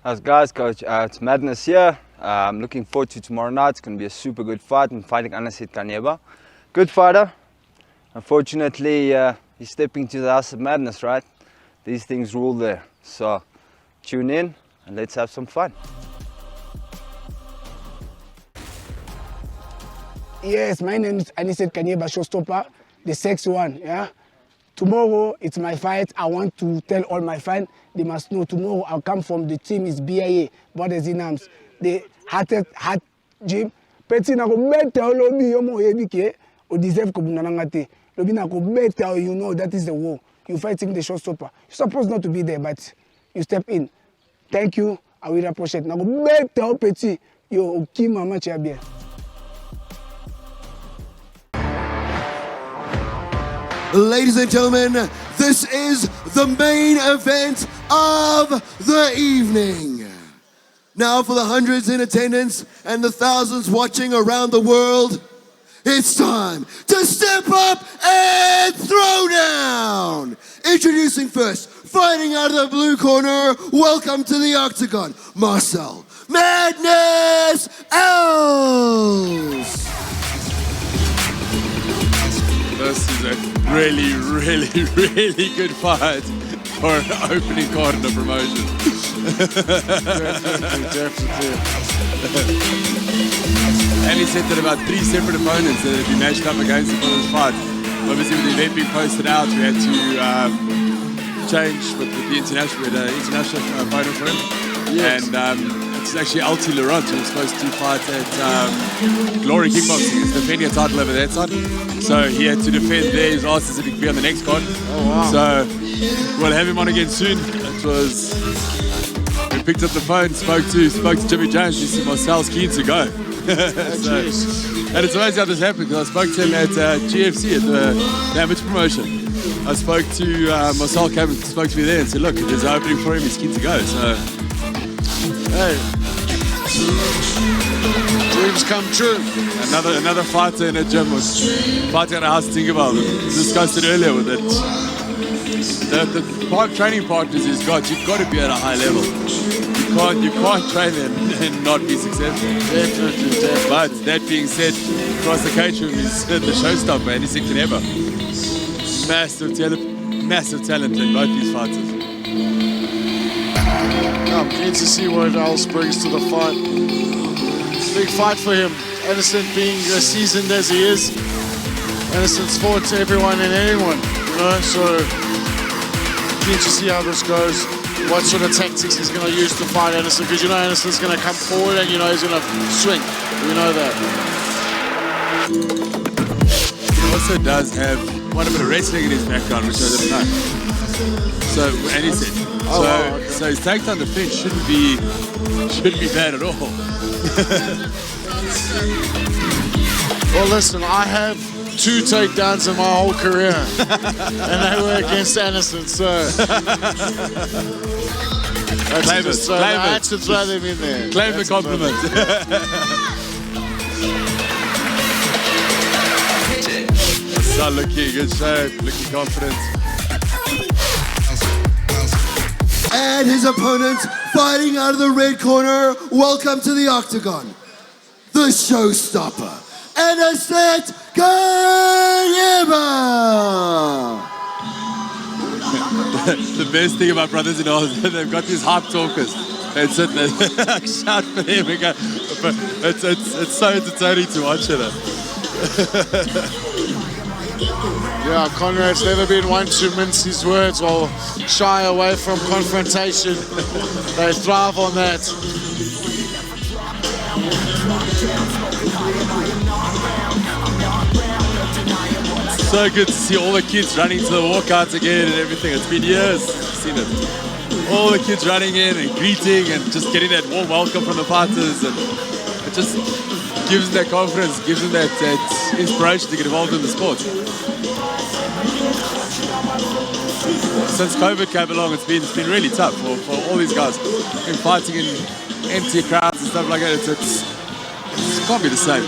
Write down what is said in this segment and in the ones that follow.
Guys, Coach, it's madness here. I'm looking forward to tomorrow night. It's going to be a super good fight. I'm fighting Anicet Kanyeba. Good fighter. Unfortunately, he's stepping to the house of madness, right? These things rule there. So tune in and let's have some fun. Yes, my name is Anicet Kanyeba, showstopper, the sexy one, yeah? Tomorrow, it's my fight. I want to tell all my fans, they must know tomorrow I'll come from the team is BIA, Borders in Arms, the hot gym. Petit na ko better lobby yomo yebike, o deserve ko bunanangate. Lobby na ko better, you know that is the war. You're fighting the showstopper. You're supposed not to be there, but you step in. Thank you, I will appreciate. Na ko better petit, yo ki mama chabia. Ladies and gentlemen, this is the main event of the evening. Now for the hundreds in attendance and the thousands watching around the world, it's time to step up and throw down. Introducing first, fighting out of the blue corner, welcome to the octagon, Marcel Els. This is a really, really, really good fight for an opening card in a promotion. Definitely. And he said that about 3 separate opponents that had been matched up against him for this fight. Obviously, with the event being posted out, we had to change with the international, we had an international opponent for him. Yes. And it's actually Alti Laurent who was supposed to fight at Glory Kickboxing. He's defending a title over that side. So he had to defend there. He's asked us if he could be on the next card. Oh, wow. So we'll have him on again soon. It was, we picked up the phone, spoke to Jimmy Jones. He said, Marcel's keen to go. So, and it's amazing how this happened because I spoke to him at GFC at the Damage promotion. I spoke to Marcel came and spoke to me there and said, look, there's an opening for him, he's keen to go. So, hey, dreams come true. Another fighter in a gym was fighting at a house. Think about it. We discussed it earlier with it. The training partners you've got to be at a high level. You can't train and not be successful. Definitely. But that being said, across the cage room is the showstopper, Anicet Kanyeba. Massive talent in both these fighters. I'm keen to see what Els brings to the fight. Big fight for him. Anicet being as seasoned as he is, Anicet's fought to everyone and anyone, you know, so keen to see how this goes. What sort of tactics he's going to use to fight Anicet, because you know Anicet's going to come forward and you know he's going to swing. You know that. He also does have quite a bit of wrestling in his background, which I didn't know. So, Anicet. So his takedown defense shouldn't be bad at all. Well, listen, I have 2 takedowns in my whole career, and they were against Anicet, so I had to throw them in there. Claim the compliment. So looking good shape, looking confident. And his opponent, fighting out of the red corner, welcome to the octagon, the showstopper, Anicet Kanyeba. The best thing about brothers-in-law is that they've got these hype talkers. They sit there, shout for him and go, but it's so entertaining to watch it. Yeah, Conrad's never been one to mince his words or shy away from confrontation. They thrive on that. So good to see all the kids running to the walkouts again and everything. It's been years since I've seen it. All the kids running in and greeting and just getting that warm welcome from the fighters. And it just gives them that confidence, gives them that inspiration to get involved in the sport. Since COVID came along, it's been really tough for all these guys. Been fighting in empty crowds and stuff like that. It can't be the same.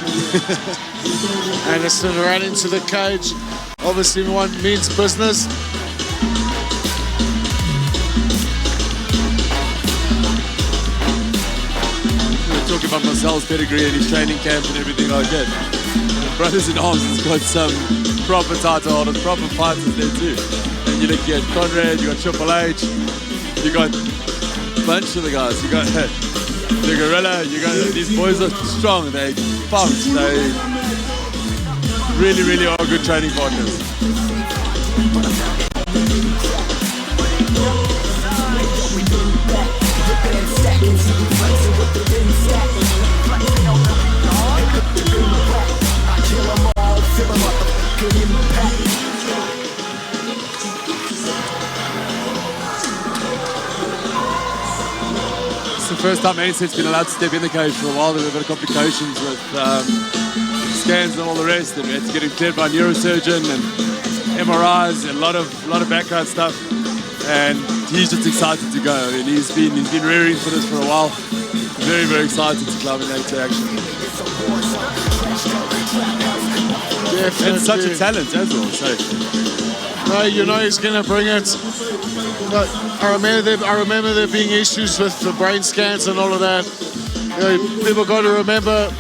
Anderson ran into the cage. Obviously, one means business. about Marcel's pedigree and his training camp and everything like that. Brothers in Arms has got some proper title holders, proper fighters there too. And you look at Conrad, you got Triple H, you got a bunch of the guys, you got the Gorilla, you got these boys are strong, they pumped, they really, really are good training partners. It's the first time Anicet's been allowed to step in the cage for a while. There were a bit of complications with scans and all the rest, and we had to get him cleared by a neurosurgeon and MRIs and a lot of background stuff. And he's just excited to go. I mean, he's been rearing for this for a while. Very, very excited to climb into action. Definitely. And such a talent as well. So. No, you know he's going to bring it. But I remember there being issues with the brain scans and all of that. You know, people got to remember,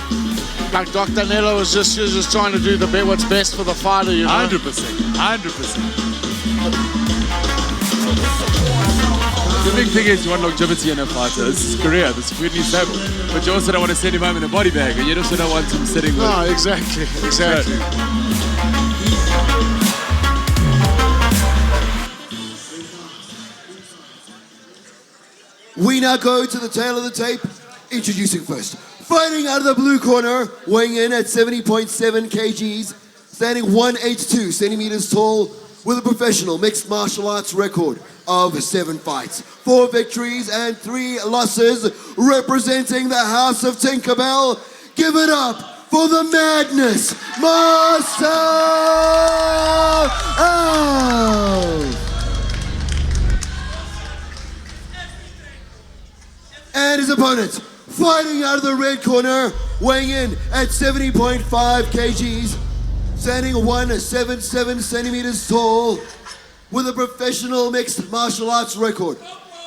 like Dr. Nello was just trying to do what's best for the fighter, you know? 100%, 100%. The big thing is you want longevity in a fighter. This is career, this is really stable. But you also don't want to send him home in a body bag, and you also don't want him sitting with... No, exactly. We now go to the tail of the tape. Introducing first, fighting out of the blue corner, weighing in at 70.7 kgs, standing 182 centimeters tall, with a professional mixed martial arts record of 7 fights, 4 victories and 3 losses, representing the House of Tinkerbell. Give it up for the madness, Marcel Els. And his opponent, fighting out of the red corner, weighing in at 70.5 kgs, standing 177 centimeters tall, with a professional mixed martial arts record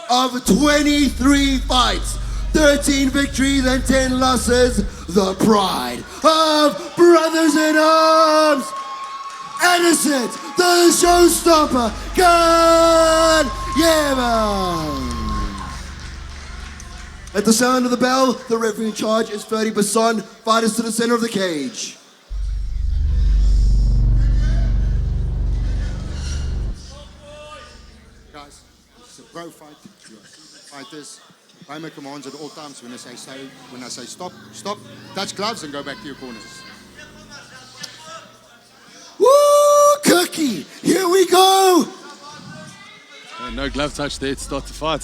of 23 fights, 13 victories and 10 losses, the pride of Brothers in Arms, Anicet, the showstopper, Kanyeba. At the sound of the bell, the referee in charge is Ferdy Basson. Fighters to the center of the cage. Guys, it's a pro fight. Fighters obey my commands at all times. When I say stop, stop, touch gloves and go back to your corners. Woo, Cookie! Here we go! No glove touch there to start the fight.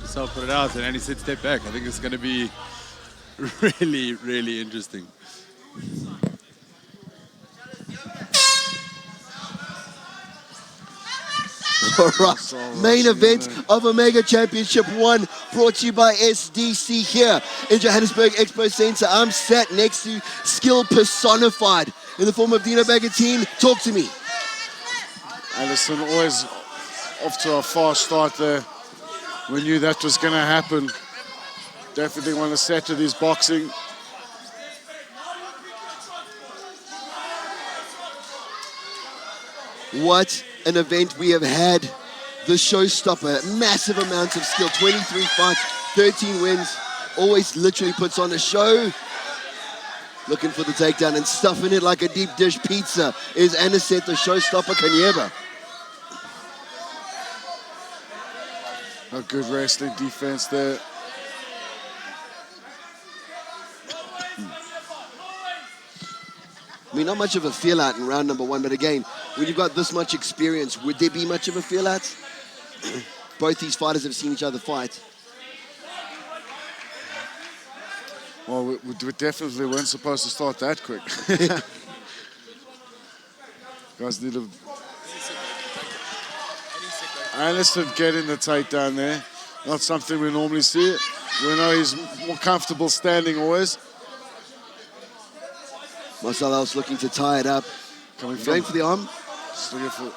Just I'll put it out and Anicet step back. I think it's going to be really, really interesting. All right, main event of Omega Championship 1, brought to you by SDC here in Johannesburg Expo Center. I'm sat next to skill personified in the form of Dino Bagatine. Talk to me. Anderson always off to a fast start there. We knew that was going to happen. Definitely want to set to his boxing. What an event we have had. The showstopper, massive amounts of skill, 23 fights, 13 wins, always literally puts on a show. Looking for the takedown and stuffing it like a deep dish pizza is Anicet, the showstopper, Kanyeba. A good wrestling defense there. I mean, not much of a feel out in round number 1, but again, when you've got this much experience, would there be much of a feel out? Both these fighters have seen each other fight. Well, we definitely weren't supposed to start that quick. Guys need to... Anicet getting the takedown there. Not something we normally see. We know he's more comfortable standing always. Marcel Els looking to tie it up. Going for the arm. Just looking for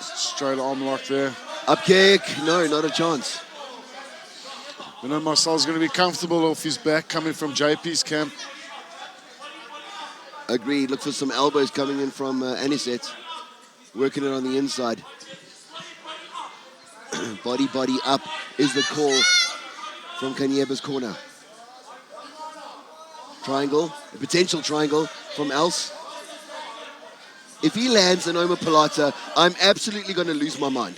straight arm lock there. Up kick. No, not a chance. You know, Marcel's going to be comfortable off his back coming from JP's camp. Agreed. Look for some elbows coming in from Anicet. Working it on the inside. Body up is the call from Kanyeba's corner. Triangle, a potential triangle from Els. If he lands an omoplata, I'm absolutely going to lose my mind.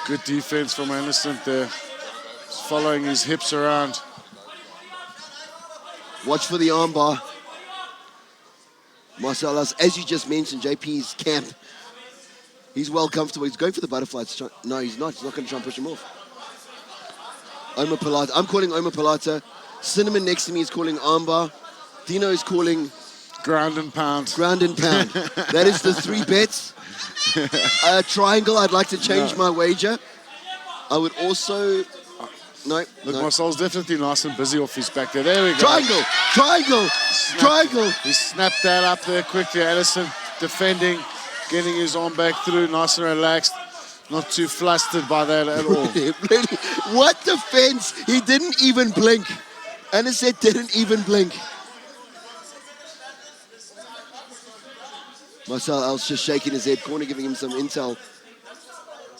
Good defense from Anicet there. He's following his hips around. Watch for the armbar. Marcel Els, as you just mentioned, JP's camp. He's well comfortable. He's going for the butterfly. No, he's not. He's not going to try and push him off. Omoplata. I'm calling omoplata. Cinnamon next to me is calling armbar. Dino is calling... Ground and pound. Ground and pound. That is the 3 bets. Triangle, I'd like to change my wager. I would also... No. Look, Marcel's definitely nice and busy off his back there. There we go. Triangle! Triangle! Triangle! He snapped that up there quickly. Anicet defending, getting his arm back through, nice and relaxed. Not too flustered by that at all. Really? What defense? He didn't even blink. Anicet didn't even blink. Marcel Els just shaking his head, corner giving him some intel.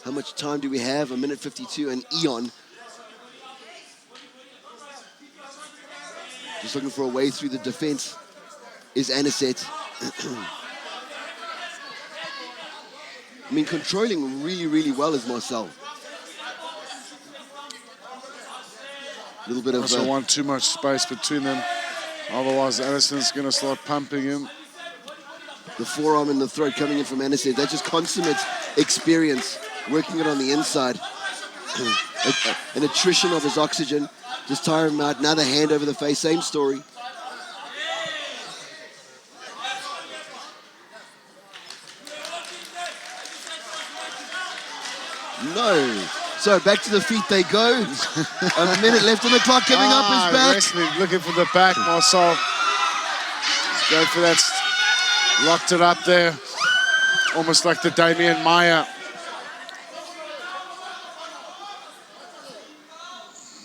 How much time do we have? 1:52 and Eon. Just looking for a way through the defense is Anicet. I mean, controlling really, really well is Marcel. A little bit of... Also want too much space between them. Otherwise, Anicet's going to start pumping him. The forearm and the throat coming in from Anicet. That's just consummate experience, working it on the inside. An attrition of his oxygen. Just tire him out. Another hand over the face. Same story. No. So back to the feet they go. A minute left on the clock. Giving up his back. Wrestling, looking for the back. Marcel. Let's go for that. Locked it up there. Almost like the Damian Maya.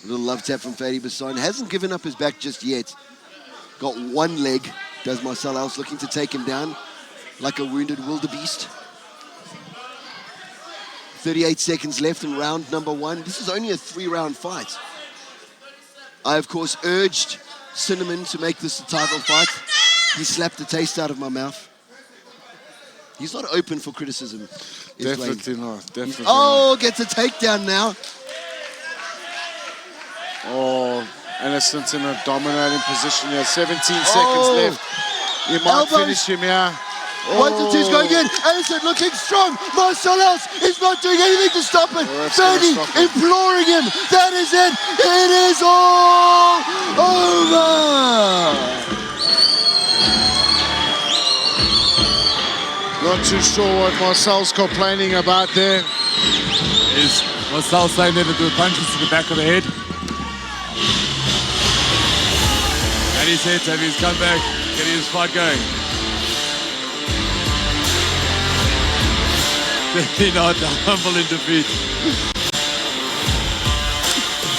A little love tap from Fadi Basson. Hasn't given up his back just yet. Got one leg. Does Marcel Els, looking to take him down like a wounded wildebeest. 38 seconds left in round number 1. This is only a 3-round fight. I, of course, urged Cinnamon to make this a title fight. He slapped the taste out of my mouth. He's not open for criticism. Definitely not. Definitely not. Gets a takedown now. Oh, Anicet's in a dominating position here. 17 seconds left. He might finish him here. 1, 2, 2's going in. Anicet looking strong. Marcel Els is not doing anything to stop it. Fadi imploring him. That is it. It is all over. Not too sure what Marcel's complaining about there. Is Marcel saying that the punches to the back of the head? And he's here to have his comeback, getting his fight going. Definitely not humble in defeat.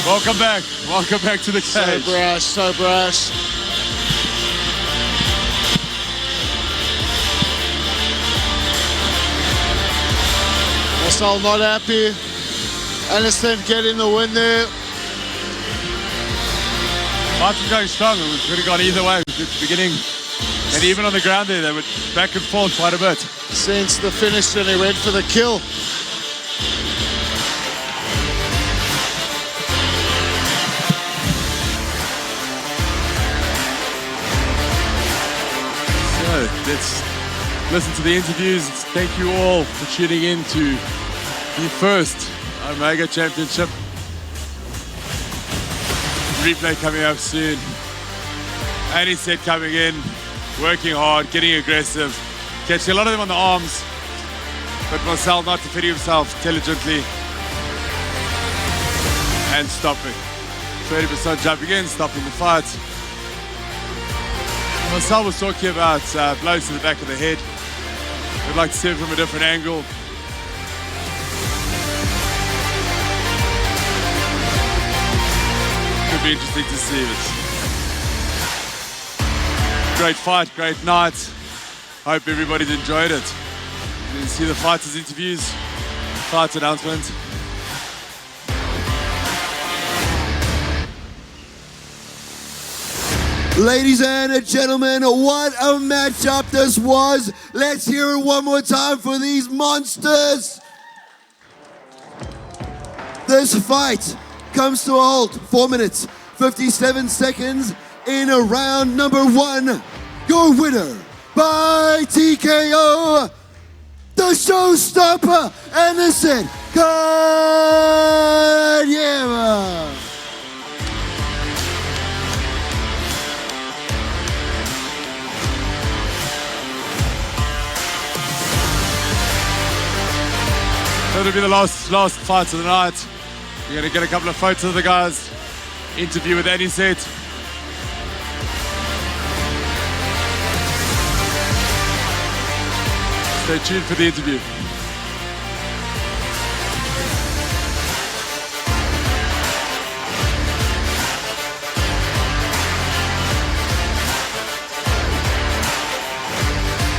Welcome back. Welcome back to the cage. So brash, so brash. Marcel not happy. Anicet getting the win there. Martin's going strong. It could have gone either way at the beginning. And even on the ground there, they were back and forth quite a bit. Since the finish, and he went for the kill. So let's listen to the interviews. Thank you all for tuning in to the first Omega Championship. Replay coming up soon. Anicet coming in, working hard, getting aggressive, catching a lot of them on the arms, but Marcel not defending himself intelligently and stopping. 30% jumping in, stopping the fight. Marcel was talking about blows to the back of the head. We'd like to see it from a different angle. be interesting to see. Great fight, great night. Hope everybody's enjoyed it. You can see the fighters' interviews, fight announcement. Ladies and gentlemen, what a matchup this was. Let's hear it one more time for these monsters. This fight comes to a halt. 4 minutes, 57 seconds in round number 1. Your winner by TKO, the showstopper, Anicet Kanyeba. That'll be the last fight of the night. We're going to get a couple of photos of the guys. Interview with Anicet. Stay tuned for the interview.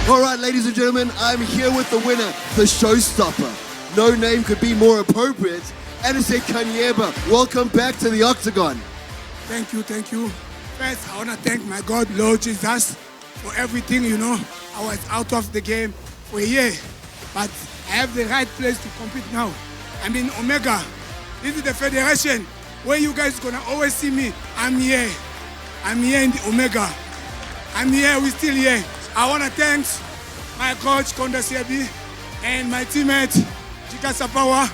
All right, ladies and gentlemen, I'm here with the winner, the showstopper. No name could be more appropriate. Anicet Kanyeba, welcome back to the Octagon. Thank you, thank you. First, I want to thank my God, Lord Jesus, for everything, you know. I was out of the game for a year, but I have the right place to compete now. I'm in Omega. This is the federation where you guys gonna always see me. I'm here. I'm here in the Omega. I'm here, we're still here. I want to thank my coach, Konda Sebi, and my teammate, Chika Sapawa,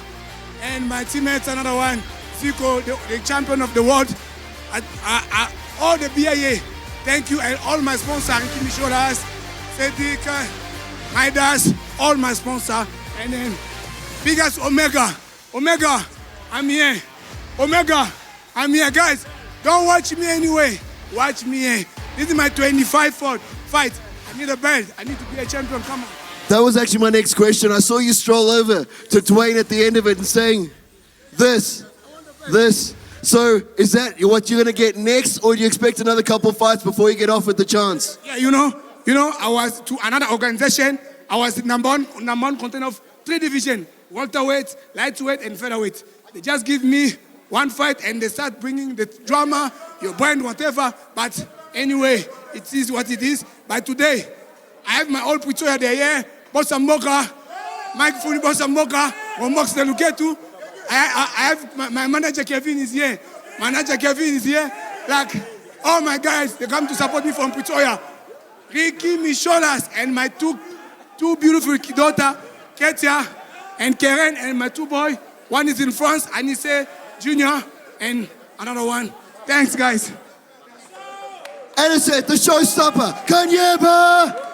and my teammates, another one, Fico, the champion of the world, all the BIA. Thank you, and all my sponsors, Kimi Sholas, Fedika, Midas, all my sponsors, and then biggest Omega. Omega, I'm here. Omega, I'm here, guys. Don't watch me anyway. Watch me here. This is my 25th fight. I need a belt. I need to be a champion. Come on. That was actually my next question. I saw you stroll over to Dwayne at the end of it and saying, this. So is that what you're going to get next, or do you expect another couple fights before you get offered the chance? Yeah, you know, I was to another organization. I was number one contender of 3 divisions, welterweight, lightweight, and featherweight. They just give me one fight and they start bringing the drama, your brand, whatever. But anyway, it is what it is. But today, I have my old Pretoria there, yeah. Bossa Moka, Mike Funi Bossa Moka, Momox Deluketu. I have my manager Kevin is here. Manager Kevin is here. Like, all my guys, they come to support me from Pretoria. Ricky Micholas and my two beautiful daughters, Ketia and Karen, and my 2 boys. One is in France, Anise Junior, and another one. Thanks, guys. Anicet, the showstopper, Kanyeba!